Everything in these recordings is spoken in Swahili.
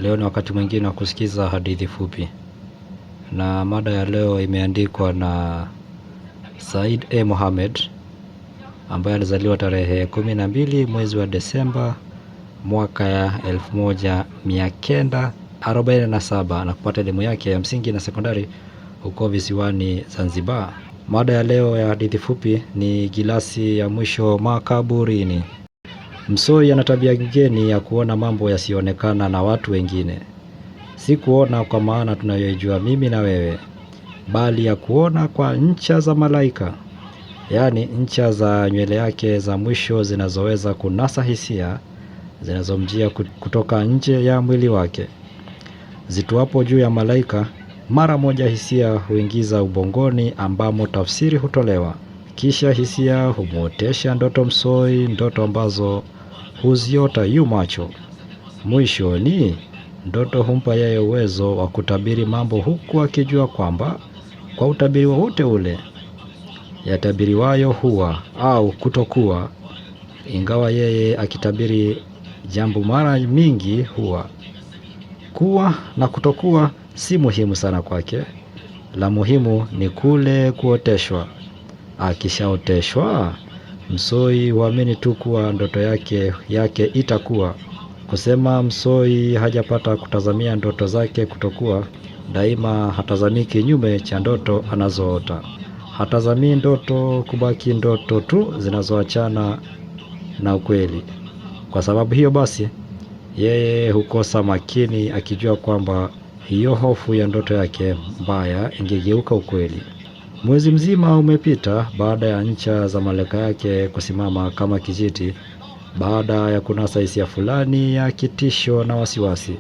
Leo ni wakati mwingine wa kusikiza hadithi fupi, na mada ya leo imeandikwa na Said A. Mohamed ambaye alizaliwa tarehe 12 mwezi wa Desemba mwaka ya 1947 na kupata elimu yake ya msingi na sekondari huko visiwani Zanzibar. Mada ya leo ya hadithi fupi ni gilasi ya mwisho makaburini. Msoi ana tabia ngeni ya kuona mambo yasionekana na watu wengine. Si kuona kwa maana tunayoijua mimi na wewe, bali ya kuona kwa ncha za malaika. Yaani ncha za nywele yake za mwisho zinazoweza kunasa hisia zinazomjia kutoka nje ya mwili wake. Zituapo juu ya malaika, mara moja hisia huingiza ubongoni ambamo tafsiri hutolewa. Kisha hisia humuotesha ndoto msoi, ndoto ambazo huziota yu macho. Mwisho ni ndoto humpa yeye uwezo wa kutabiri mambo, huku akijua kwamba kwa utabiri wowote ule yatabiriwayo huwa au kutokuwa. Ingawa yeye akitabiri jambo mara mingi huwa. Kuwa na kutokuwa si muhimu sana kwake. La muhimu ni kule kuoteshwa. Akishaoteshwa, msoi huamini tu kuwa ndoto yake itakuwa. Kusema msoi hajapata kutazamia ndoto zake kutokuwa, daima hatazamii kinyume cha ndoto anazoota. Hatazamii ndoto kubaki ndoto tu zinazoachana na ukweli. Kwa sababu hiyo basi, yeye hukosa makini akijua kwamba hiyo hofu ya ndoto yake mbaya ingegeuka ukweli. Mwezi mzima umepita baada ya ncha za malaika yake kusimama kama kijiti, baada ya kunasa hisia fulani ya kitisho na wasiwasi.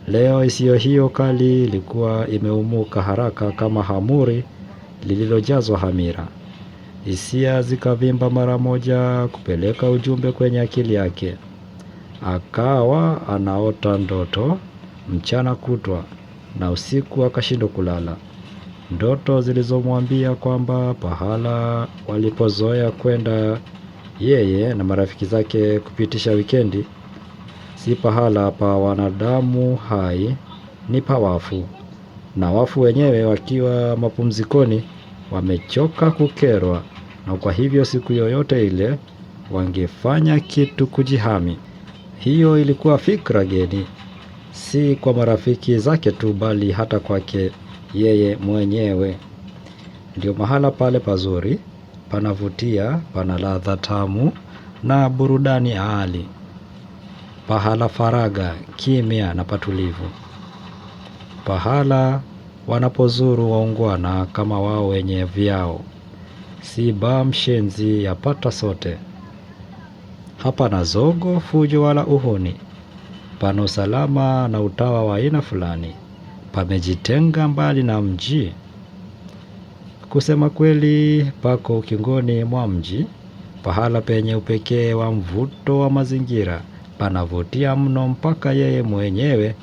Leo hisia hiyo kali ilikuwa imeumuka haraka kama hamuri lililojazwa hamira. Hisia zikavimba mara moja kupeleka ujumbe kwenye akili yake. Akawa anaota ndoto mchana kutwa na usiku akashindwa kulala. Ndoto zilizomwambia kwamba pahala walipozoea kwenda yeye na marafiki zake kupitisha wikendi si pahala pa wanadamu hai, ni pa wafu. Na wafu wenyewe wakiwa mapumzikoni wamechoka kukerwa, na kwa hivyo siku yoyote ile wangefanya kitu kujihami. Hiyo ilikuwa fikra geni, si kwa marafiki zake tu bali hata kwake yeye mwenyewe. Ndio mahala pale pazuri, panavutia, pana ladha tamu na burudani ali. Pahala faraga, kimya na patulivu. Pahala wanapozuru waungwana kama wao wenye vyao. Si baa mshenzi yapata sote. Hapana zogo, fujo wala uhuni. Pana usalama na utawa wa aina fulani. Pamejitenga mbali na mji. Kusema kweli, pako ukingoni mwa mji, pahala penye upekee wa mvuto wa mazingira. Panavutia mno mpaka yeye mwenyewe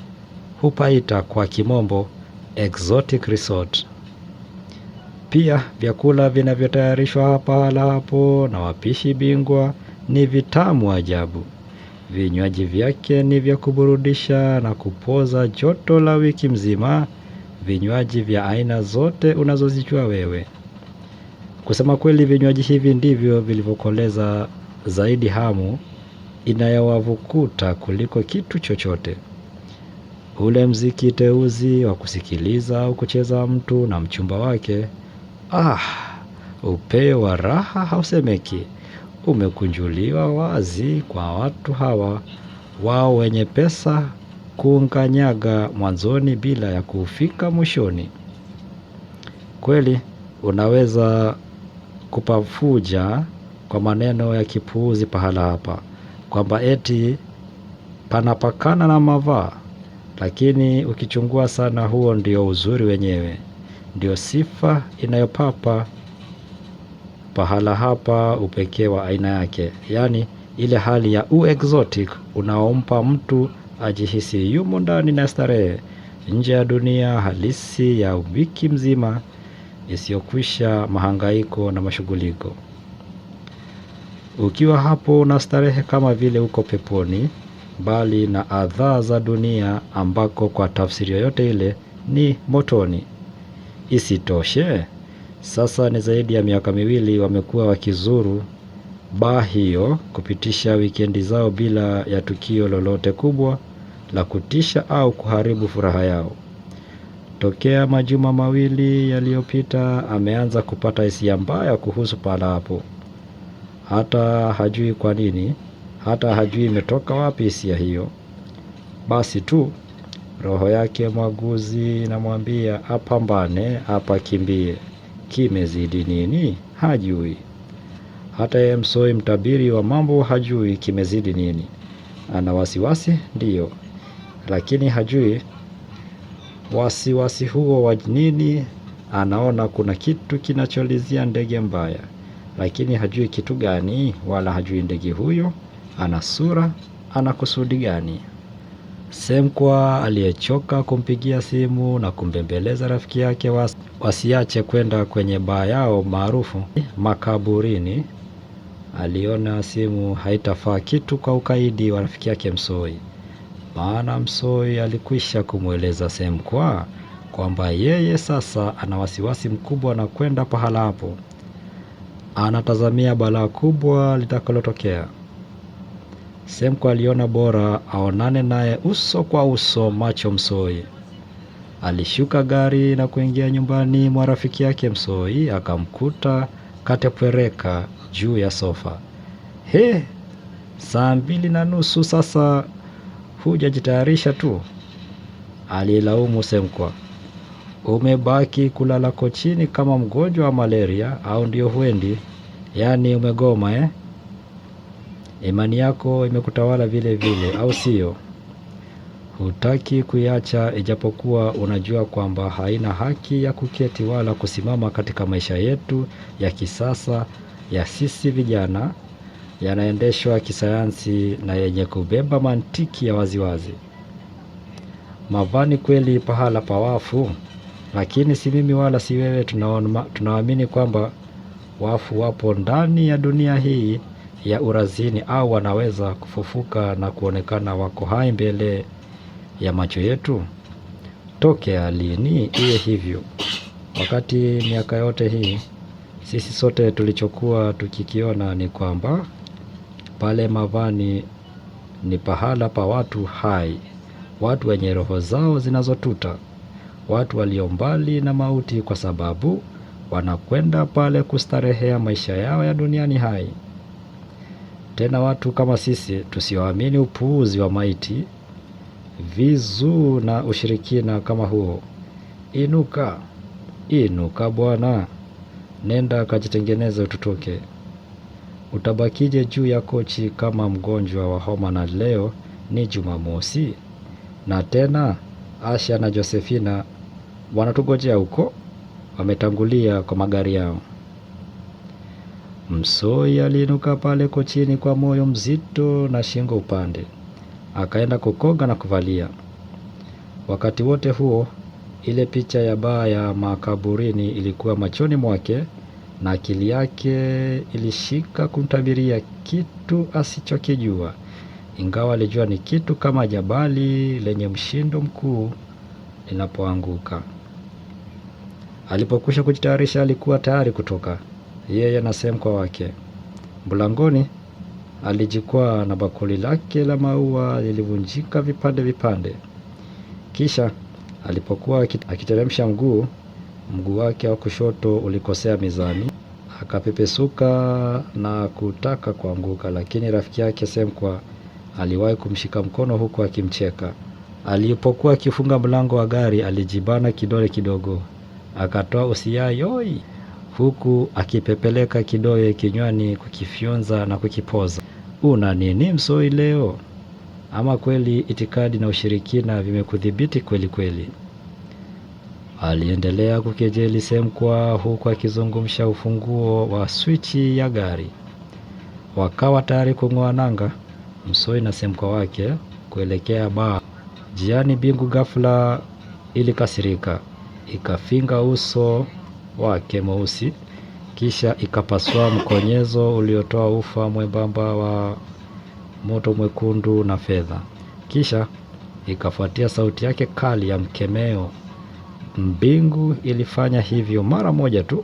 hupaita kwa kimombo exotic resort. Pia vyakula vinavyotayarishwa pahala hapo na wapishi bingwa ni vitamu ajabu. Vinywaji vyake ni vya kuburudisha na kupoza joto la wiki mzima, vinywaji vya aina zote unazozijua wewe. Kusema kweli, vinywaji hivi ndivyo vilivyokoleza zaidi hamu inayowavukuta kuliko kitu chochote. Ule mziki teuzi wa kusikiliza au kucheza mtu na mchumba wake, upeo wa raha hausemeki. Umekunjuliwa wazi kwa watu hawa, wao wenye pesa kuunganyaga mwanzoni bila ya kufika mwishoni. Kweli unaweza kupafuja kwa maneno ya kipuuzi pahala hapa kwamba eti panapakana na mavaa, lakini ukichungua sana, huo ndio uzuri wenyewe. Ndio sifa inayopapa pahala hapa upekee wa aina yake. Yaani ile hali ya exotic unaompa mtu ajihisi yumo ndani na starehe, nje ya dunia halisi ya wiki mzima isiyokwisha mahangaiko na mashughuliko. Ukiwa hapo na starehe kama vile uko peponi, bali na adhaa za dunia, ambako kwa tafsiri yoyote ile ni motoni. Isitoshe, sasa ni zaidi ya miaka miwili wamekuwa wakizuru baa hiyo kupitisha wikendi zao bila ya tukio lolote kubwa la kutisha au kuharibu furaha yao. Tokea majuma mawili yaliyopita ameanza kupata hisia mbaya kuhusu pahala hapo. Hata hajui kwa nini, hata hajui imetoka wapi hisia hiyo. Basi tu roho yake mwaguzi inamwambia apambane, apakimbie. Kimezidi nini? Hajui. Hata yeye Msoi mtabiri wa mambo hajui kimezidi nini. Ana wasiwasi ndiyo, lakini hajui wasiwasi huo wa nini. Anaona kuna kitu kinacholizia ndege mbaya, lakini hajui kitu gani, wala hajui ndege huyo ana sura, ana kusudi gani. Semkwa aliyechoka kumpigia simu na kumbembeleza rafiki yake wasiache kwenda kwenye baa yao maarufu Makaburini, aliona simu haitafaa kitu kwa ukaidi wa rafiki yake Msoi. Maana Msoi alikwisha kumweleza Semkwa kwamba yeye sasa ana wasiwasi mkubwa na kwenda pahala hapo. Anatazamia balaa kubwa litakalotokea. Semkwa aliona bora aonane naye uso kwa uso, macho Msoi. Alishuka gari na kuingia nyumbani mwa rafiki yake Msoi, akamkuta katepwereka juu ya sofa. Saa 2:30 sasa, hujajitayarisha tu? Alilaumu Semkwa. Umebaki kulala kochini kama mgonjwa wa malaria, au ndio huendi? Yaani umegoma Imani yako imekutawala vile vile, au sio? Hutaki kuiacha, ijapokuwa unajua kwamba haina haki ya kuketi wala kusimama katika maisha yetu ya kisasa ya sisi vijana, yanaendeshwa kisayansi na yenye kubeba mantiki ya waziwazi. Mavani kweli pahala pa wafu, lakini si mimi wala si wewe tunaamini kwamba wafu wapo ndani ya dunia hii ya urazini, au wanaweza kufufuka na kuonekana wako hai mbele ya macho yetu. Tokea lini iwe hivyo, wakati miaka yote hii sisi sote tulichokuwa tukikiona ni kwamba pale Mavani ni pahala pa watu hai, watu wenye roho zao zinazotuta, watu walio mbali na mauti, kwa sababu wanakwenda pale kustarehea maisha yao ya duniani hai. Tena watu kama sisi tusioamini upuuzi wa maiti, vizu na ushirikina kama huo. Inuka bwana, nenda kajitengeneze ututoke. Utabakije juu ya kochi kama mgonjwa wa homa, na leo ni Jumamosi? Na tena Asha na Josefina wanatugojea huko, wametangulia kwa magari yao. Msoi aliinuka pale kochini kwa moyo mzito na shingo upande, akaenda kukoga na kuvalia. Wakati wote huo ile picha ya baa ya Makaburini ilikuwa machoni mwake, na akili yake ilishika kumtabiria kitu asichokijua, ingawa alijua ni kitu kama jabali lenye mshindo mkuu linapoanguka. Alipokwisha kujitayarisha, alikuwa tayari kutoka, yeye na Semkwa wake. Mlangoni alijikwaa na bakuli lake la maua lilivunjika vipande vipande. Kisha alipokuwa akiteremsha mguu wake wa kushoto ulikosea mizani, akapepesuka na kutaka kuanguka, lakini rafiki yake Semkwa aliwahi kumshika mkono huku akimcheka. Alipokuwa akifunga mlango wa gari, alijibana kidole kidogo, akatoa usia yoi, huku akipepeleka kidole kinywani kukifyonza na kukipoza. Una nini Msoi leo? Ama kweli itikadi na ushirikina vimekudhibiti kweli kweli? Aliendelea kukejeli Semkwa huku akizungumsha ufunguo wa swichi ya gari. Wakawa tayari kung'oa nanga, Msoi na Semkwa wake, kuelekea baa. Jiani bingu ghafla ilikasirika, ikafinga uso wake mweusi, kisha ikapasua mkonyezo uliotoa ufa mwembamba wa moto mwekundu na fedha. Kisha ikafuatia sauti yake kali ya mkemeo. Mbingu ilifanya hivyo mara moja tu,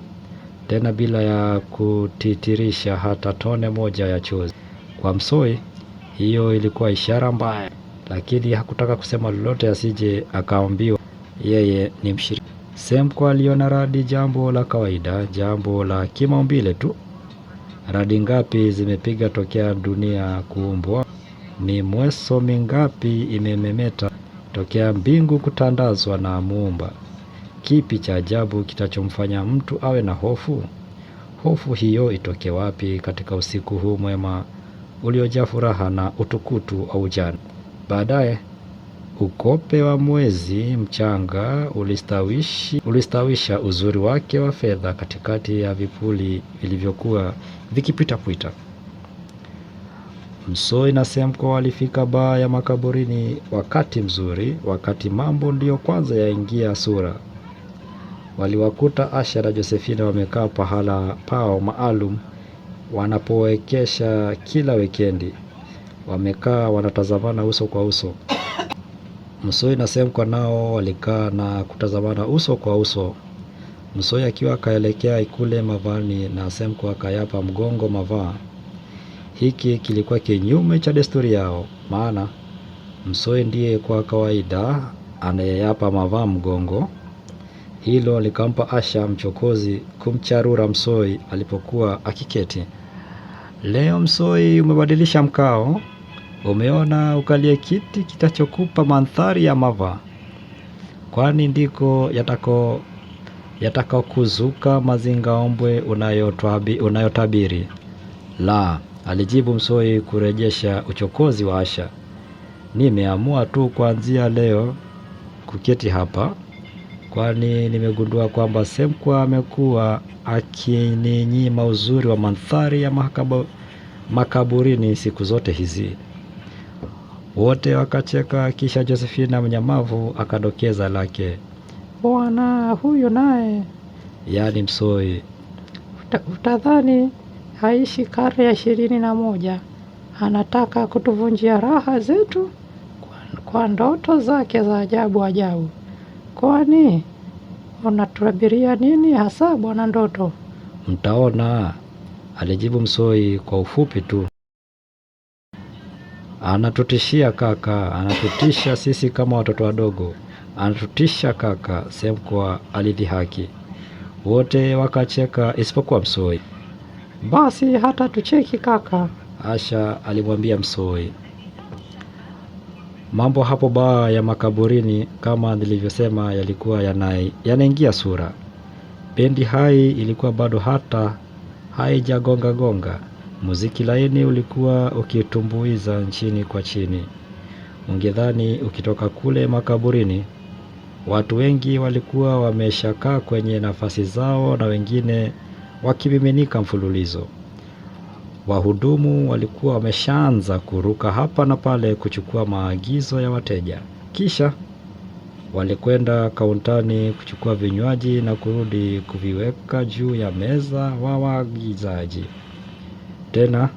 tena bila ya kutitirisha hata tone moja ya chozi. Kwa Msoi hiyo ilikuwa ishara mbaya, lakini hakutaka kusema lolote asije akaambiwa yeye ni mshiriki. Semko aliona radi jambo la kawaida, jambo la kimaumbile tu. Radi ngapi zimepiga tokea dunia kuumbwa? Mimweso mingapi imememeta tokea mbingu kutandazwa na Muumba? Kipi cha ajabu kitachomfanya mtu awe na hofu? Hofu hiyo itoke wapi katika usiku huu mwema uliojaa furaha na utukutu au ujana? Baadaye ukope wa mwezi mchanga ulistawisha uzuri wake wa fedha katikati ya vipuli vilivyokuwa vikipita-pita. Msoi na Semko walifika baa ya makaburini wakati mzuri, wakati mambo ndiyo kwanza yaingia sura. Waliwakuta Asha na Josephine wamekaa pahala pao maalum wanapowekesha kila wekendi. Wamekaa wanatazamana uso kwa uso. Msoi na Semko nao walikaa na kutazamana uso kwa uso. Msoi akiwa akaelekea ikule Mavani na Semko akayapa mgongo Mavaa. Hiki kilikuwa kinyume cha desturi yao, maana Msoi ndiye kwa kawaida anayeyapa Mavaa mgongo. Hilo likampa Asha mchokozi kumcharura Msoi alipokuwa akiketi. Leo Msoi umebadilisha mkao, umeona ukalie kiti kitachokupa mandhari ya Mavaa, kwani ndiko yatakao kuzuka mazingaombwe unayotabiri. La, alijibu Msoi kurejesha uchokozi wa Asha. Nimeamua tu kuanzia leo kuketi hapa, kwani nimegundua kwamba Semko amekuwa akininyima uzuri wa mandhari ya makaburini siku zote hizi. Wote wakacheka, kisha Josephine mnyamavu akadokeza lake. Bwana huyo naye, yaani Msoi, utadhani haishi karne ya 21. Anataka kutuvunjia raha zetu kwa ndoto zake za ajabu ajabu. Kwani unaturabiria nini hasa bwana Ndoto? Mtaona, alijibu Msoi kwa ufupi tu. Anatutishia kaka, anatutisha sisi kama watoto wadogo. Anatutisha kaka, Semko alidhihaki. Wote wakacheka isipokuwa Msoi. Basi hata tucheki kaka, Asha alimwambia Msoi. Mambo hapo baa ya makaburini kama nilivyosema yalikuwa yanaingia sura. Bendi hai ilikuwa bado hata haijagonga. Muziki laini ulikuwa ukitumbuiza chini kwa chini. Ungedhani ukitoka kule makaburini. Watu wengi walikuwa wameshakaa kwenye nafasi zao na wengine wakimiminika mfululizo. Wahudumu walikuwa wameshaanza kuruka hapa na pale kuchukua maagizo ya wateja. Kisha walikwenda kauntani kuchukua vinywaji na kurudi kuviweka juu ya meza wa waagizaji. Tena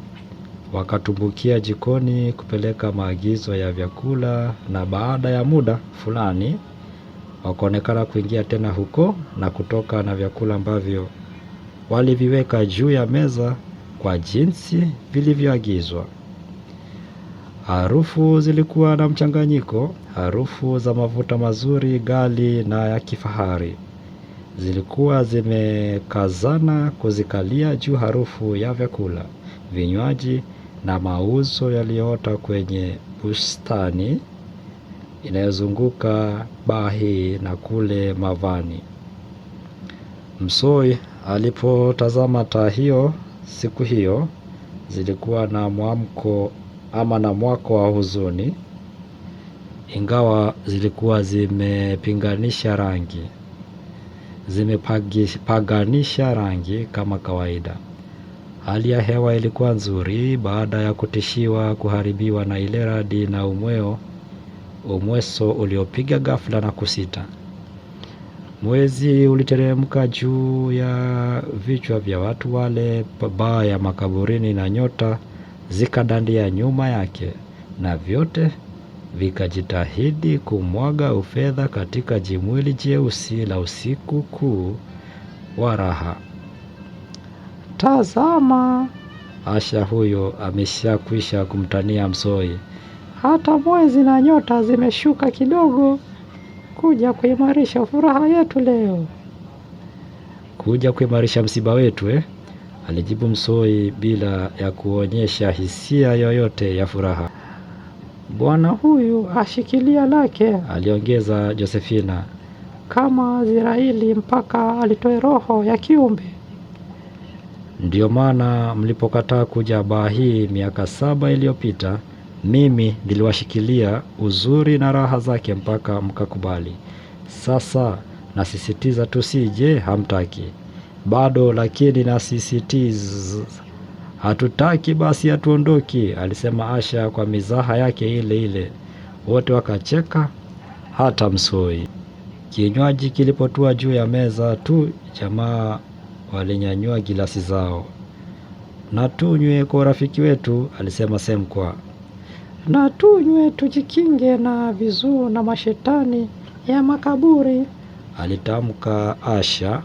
wakatumbukia jikoni kupeleka maagizo ya vyakula, na baada ya muda fulani wakaonekana kuingia tena huko na kutoka na vyakula ambavyo waliviweka juu ya meza kwa jinsi vilivyoagizwa. Harufu zilikuwa na mchanganyiko, harufu za mafuta mazuri, gali na ya kifahari. Zilikuwa zimekazana kuzikalia juu harufu ya vyakula, vinywaji na mauzo yaliyoota kwenye bustani inayozunguka baa hii na kule Mavani. Msoi alipotazama taa hiyo siku hiyo, zilikuwa na mwako wa huzuni, ingawa zilikuwa zimepaganisha rangi kama kawaida. Hali ya hewa ilikuwa nzuri baada ya kutishiwa kuharibiwa na ile radi na umweso uliopiga ghafla na kusita. Mwezi uliteremka juu ya vichwa vya watu wale baa ya makaburini, na nyota zikadandia nyuma yake, na vyote vikajitahidi kumwaga ufedha katika jimwili jeusi la usiku kuu wa raha. Tazama, Asha huyo ameshakwisha kumtania Msoi. hata mwezi na nyota zimeshuka kidogo kuja kuimarisha furaha yetu leo. Kuja kuimarisha msiba wetu alijibu Msoi bila ya kuonyesha hisia yoyote ya furaha. Bwana huyu ashikilia lake, aliongeza Josefina, kama Azraeli mpaka alitoe roho ya kiumbe. Ndiyo maana mlipokataa kuja baa hii miaka 7 iliyopita, mimi niliwashikilia uzuri na raha zake mpaka mkakubali. Sasa nasisitiza tusije, hamtaki. Bado lakini nasisitiza hatutaki, basi hatuondoki, alisema Asha kwa mizaha yake ile ile. Wote wakacheka, hata Msoi. Kinywaji kilipotua juu ya meza tu, jamaa walinyanyua gilasi zao. Na tunywe kwa rafiki wetu, alisema Semkwa. Na tunywe tujikinge na vizuu na mashetani ya makaburi, alitamka Asha.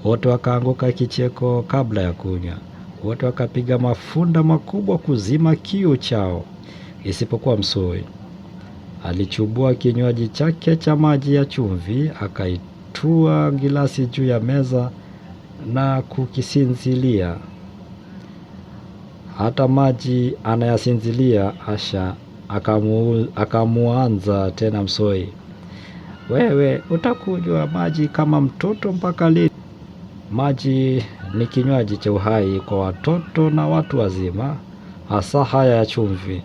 Wote wakaanguka kicheko kabla ya kunywa. Wote wakapiga mafunda makubwa kuzima kiu chao, isipokuwa Msoi. Alichubua kinywaji chake cha maji ya chumvi, akaitua gilasi juu ya meza na kukisinzilia. Hata maji anayasinzilia. Asha akamuanza tena Msoi. Wewe utakunywa maji kama mtoto mpaka lini? Maji ni kinywaji cha uhai kwa watoto na watu wazima, hasa haya ya chumvi,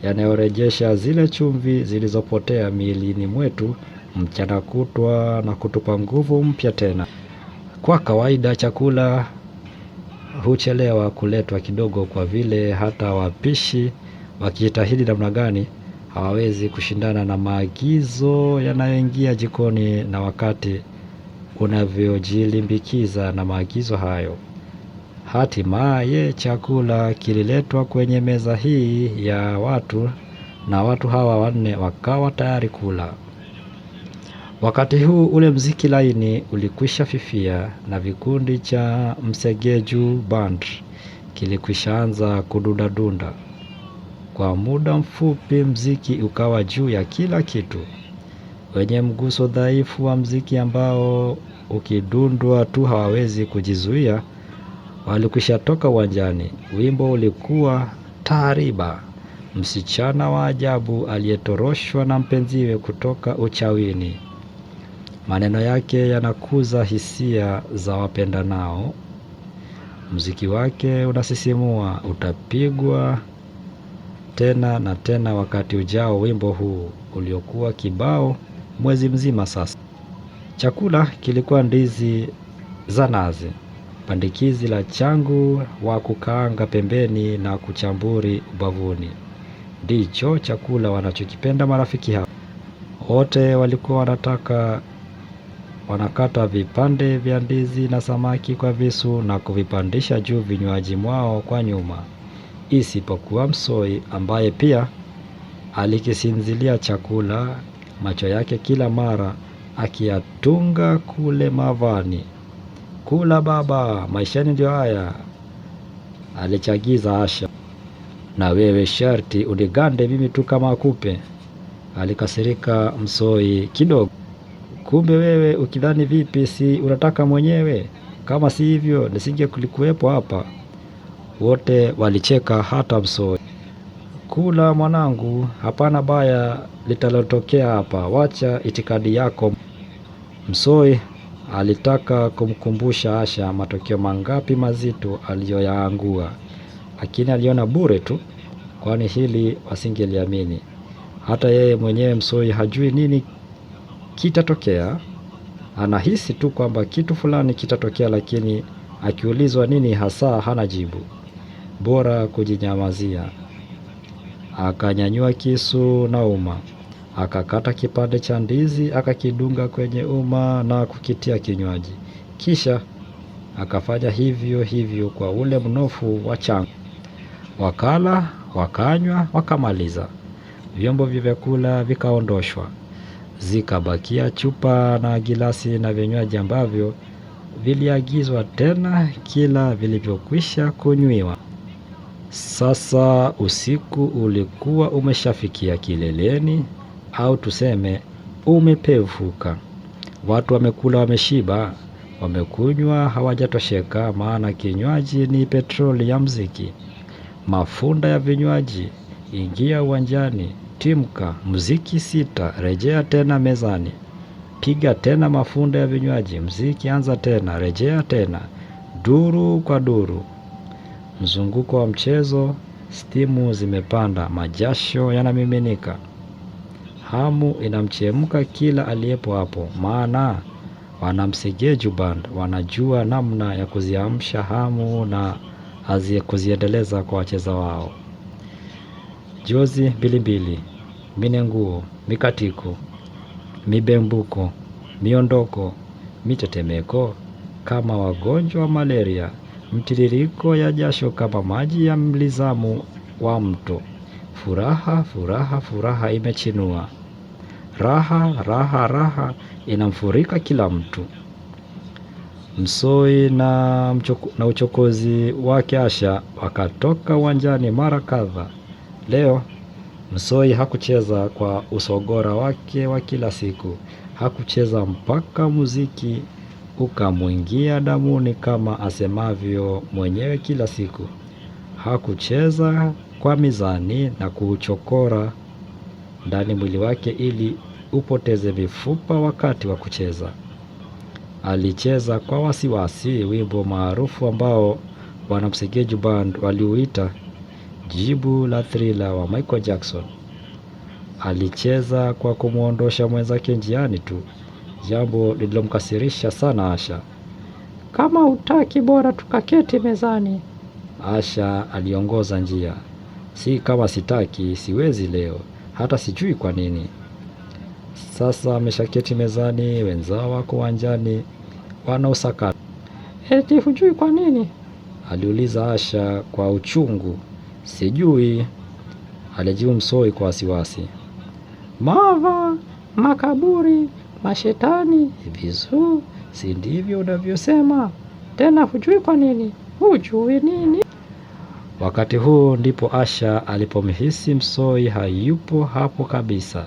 yanayorejesha zile chumvi zilizopotea miilini mwetu mchana kutwa na kutupa nguvu mpya tena. Kwa kawaida chakula huchelewa kuletwa kidogo, kwa vile hata wapishi wakijitahidi namna gani hawawezi kushindana na maagizo yanayoingia jikoni na wakati unavyojilimbikiza na maagizo hayo. Hatimaye chakula kililetwa kwenye meza hii ya watu, na watu hawa 4 wakawa tayari kula. Wakati huu ule mziki laini ulikwisha fifia, na vikundi cha Msegeju Band kilikwisha anza kudunda. Kwa muda mfupi mziki ukawa juu ya kila kitu. Wenye mguso dhaifu wa mziki ambao ukidundwa tu hawawezi kujizuia walikwisha toka uwanjani. Wimbo ulikuwa Taariba, msichana wa ajabu aliyetoroshwa na mpenziwe kutoka uchawini. Maneno yake yanakuza hisia za wapendanao. Muziki wake unasisimua, utapigwa tena na tena wakati ujao. Wimbo huu uliokuwa kibao mwezi mzima sasa. Chakula kilikuwa ndizi za nazi, pandikizi la changu wa kukaanga pembeni na kuchamburi ubavuni. Ndicho chakula wanachokipenda marafiki hao. Wote walikuwa wanakata vipande vya ndizi na samaki kwa visu na kuvipandisha juu vinywaji mwao kwa nyuma, isipokuwa Msoi ambaye pia alikisinzilia chakula, macho yake kila mara akiyatunga kule mavani. Kula baba, maishani ndio haya, alichagiza Asha. Na wewe sharti unigande mimi tu kama kupe, alikasirika Msoi kidogo. Kumbe wewe ukidhani vipi, si unataka mwenyewe? Kama si hivyo nisinge kulikuwepo hapa. Wote walicheka, hata Msoi. Kula mwanangu, hapana baya litalotokea hapa, wacha itikadi yako. Msoi alitaka kumkumbusha Asha matokeo mangapi mazito aliyoyaangua, lakini aliona bure tu, kwani hili wasingeliamini. Hata yeye mwenyewe Msoi hajui nini kitatokea. Anahisi tu kwamba kitu fulani kitatokea, lakini akiulizwa nini hasa hana jibu. Bora kujinyamazia. Akanyanyua kisu na uma, akakata kipande cha ndizi, akakidunga kwenye uma na kukitia kinywaji. Kisha akafanya hivyo hivyo kwa ule mnofu wa changu. Wakala, wakanywa, wakamaliza. Vyombo vya vyakula vikaondoshwa. Zikabakia chupa na gilasi na vinywaji ambavyo viliagizwa tena kila vilivyokwisha kunywiwa. Sasa usiku ulikuwa umeshafikia kileleni, au tuseme umepevuka. Watu wamekula wameshiba, wamekunywa hawajatosheka, maana kinywaji ni petroli ya mziki. Mafunda ya vinywaji, ingia uwanjani, timka, muziki sita, rejea tena mezani. Piga tena mafunda ya vinywaji, muziki anza tena, rejea tena, duru kwa duru. Mzunguko wa mchezo, stimu zimepanda, majasho yanamiminika. Hamu inamchemka kila aliyepo hapo, maana wanamsegeju band wanajua namna ya kuziamsha hamu na kuziendeleza kwa wacheza wao. Jozi mbilimbili, minenguo, mikatiko, mibembuko, miondoko, mitetemeko kama wagonjwa wa malaria, mtiririko ya jasho kama maji ya mlizamu wa mto. Furaha, furaha, furaha imechinua. Raha, raha, raha inamfurika kila mtu. Msoi na uchokozi wake Asha wakatoka uwanjani mara kadha. Leo Msoi hakucheza kwa usogora wake wa kila siku. Hakucheza mpaka muziki ukamwingia damuni kama asemavyo mwenyewe kila siku. Hakucheza kwa mizani na kuchokora ndani mwili wake ili upoteze mifupa wakati wa kucheza. Alicheza kwa wasiwasi, wimbo maarufu ambao wanamsegeju band waliuita jibu la Thriller wa Michael Jackson. Alicheza kwa kumuondosha mwenzake njiani tu, jambo lililomkasirisha sana Asha. Kama hutaki bora tukaketi mezani. Asha aliongoza njia. Si kama sitaki, siwezi leo, hata sijui kwa nini. Sasa ameshaketi mezani, wenzao wako uwanjani wanaosakata. Eti hujui kwa nini? Aliuliza Asha kwa uchungu. Sijui, alijibu Msoi kwa wasiwasi. Mava, makaburi, mashetani, visu, si ndivyo unavyosema? Tena hujui kwa nini? Hujui nini? Wakati huu ndipo Asha alipomhisi Msoi hayupo hapo kabisa.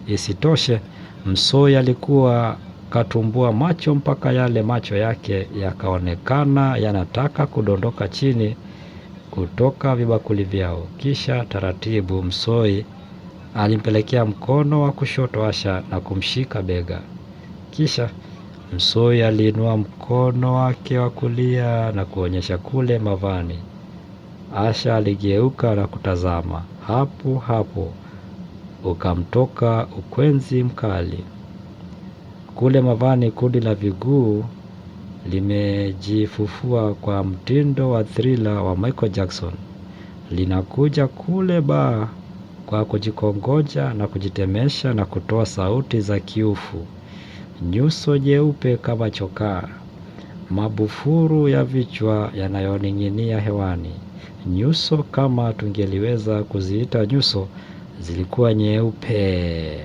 Isitoshe, Msoi alikuwa katumbua macho mpaka yale macho yake yakaonekana yanataka kudondoka chini kutoka vibakuli vyao. Kisha taratibu Msoi alimpelekea mkono wa kushoto Asha na kumshika bega. Kisha Msoi aliinua mkono wake wa kulia na kuonyesha kule mavani. Asha aligeuka na kutazama. Hapo hapo ukamtoka ukwenzi mkali. Kule mavani kundi la viguu limejifufua kwa mtindo wa Thriller wa Michael Jackson. Linakuja kule baa kwa kujikongoja na kujitemesha na kutoa sauti za kiufu. Nyuso jeupe kama chokaa. Mabufuru ya vichwa yanayoning'inia hewani. Nyuso kama tungeliweza kuziita nyuso zilikuwa nyeupe.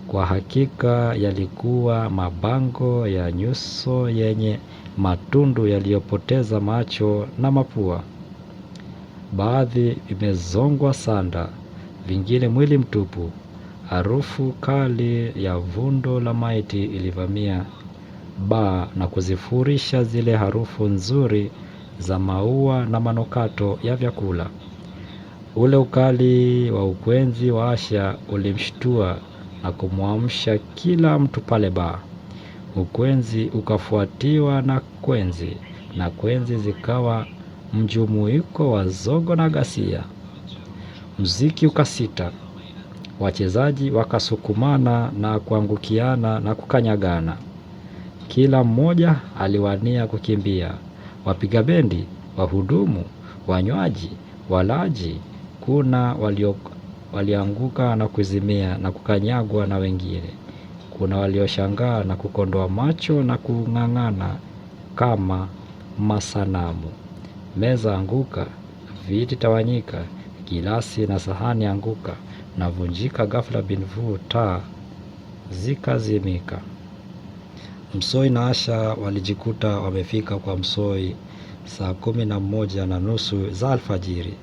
Kwa hakika yalikuwa mabango ya nyuso yenye matundu yaliyopoteza macho na mapua. Baadhi vimezongwa sanda, vingine mwili mtupu. Harufu kali ya vundo la maiti ilivamia baa na kuzifurisha zile harufu nzuri za maua na manukato ya vyakula. Ule ukali wa ukwenzi wa Asha ulimshtua na kumwamsha kila mtu pale baa. Ukwenzi ukafuatiwa na kwenzi, na kwenzi zikawa mjumuiko wa zogo na ghasia. Muziki ukasita. Wachezaji wakasukumana na kuangukiana na kukanyagana. Kila mmoja aliwania kukimbia. Wapiga bendi, wahudumu, wanywaji, walaji, kuna walianguka na kuzimia na kukanyagwa na wengine. Kuna walioshangaa na kukondoa macho na kung'ang'ana kama masanamu. Meza anguka, viti tawanyika, gilasi na sahani anguka na vunjika ghafla bin vu, taa zikazimika. Msoi na Asha walijikuta wamefika kwa Msoi saa 11:30 za alfajiri.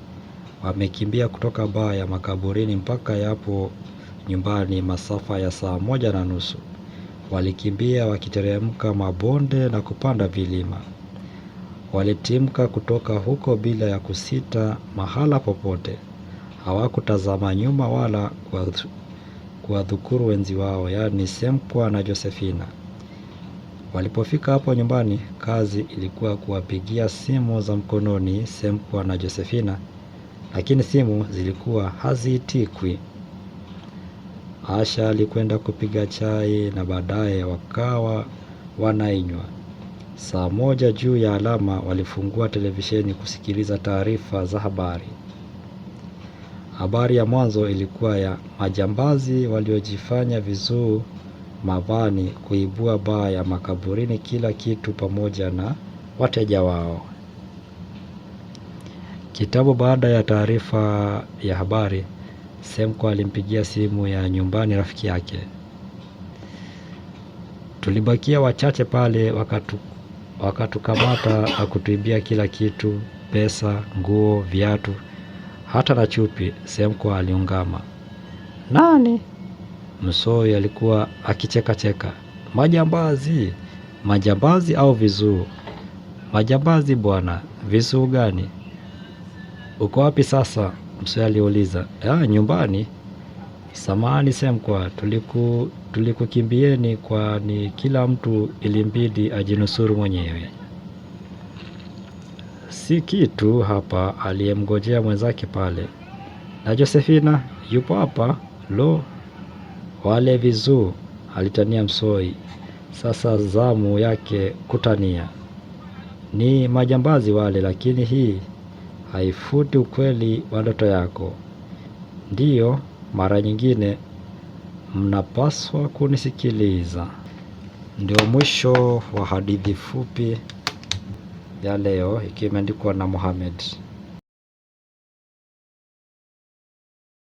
Wamekimbia kutoka baa ya makaburini mpaka yapo nyumbani masafa ya saa 1:30. Walikimbia wakiteremka mabonde na kupanda vilima. Walitimka kutoka huko bila ya kusita mahala popote. Hawakutazama nyuma wala kuwadhukuru wenzi wao, yaani Semkwa na Josephina. Walipofika hapo nyumbani, kazi ilikuwa kuwapigia simu za mkononi Semkwa na Josephina, lakini simu zilikuwa haziitikwi. Asha alikwenda kupiga chai na baadaye wakawa wanainywa. Saa 1 juu ya alama walifungua televisheni kusikiliza taarifa za habari. Habari ya mwanzo ilikuwa ya majambazi waliojifanya vizuu mavani kuibua baa ya makaburini kila kitu pamoja na wateja wao. Kitabu baada ya taarifa ya habari, Semko alimpigia simu ya nyumbani rafiki yake. Tulibakia wachache pale, wakatukamata na kutuibia kila kitu, pesa, nguo, viatu, hata na chupi. Semko aliungama. Nani? Msoi alikuwa akicheka. Majambazi. Majambazi au vizuu? Majambazi bwana. Vizuu gani? Uko wapi sasa? Msoi aliuliza. Nyumbani. Samahani Semkwa, tulikukimbieni kwani kila mtu ilimbidi ajinusuru mwenyewe. Si kitu hapa, aliyemgojea mwenzake pale. Na Josephina yupo hapa? Lo, wale vizuu, alitania Msoi. Sasa zamu yake kutania. Ni majambazi wale, lakini hii haifuti ukweli wa ndoto yako. Ndiyo, mara nyingine mnapaswa kunisikiliza. Ndio mwisho wa hadithi fupi ya leo, ikiwa imeandikwa na Mohamed.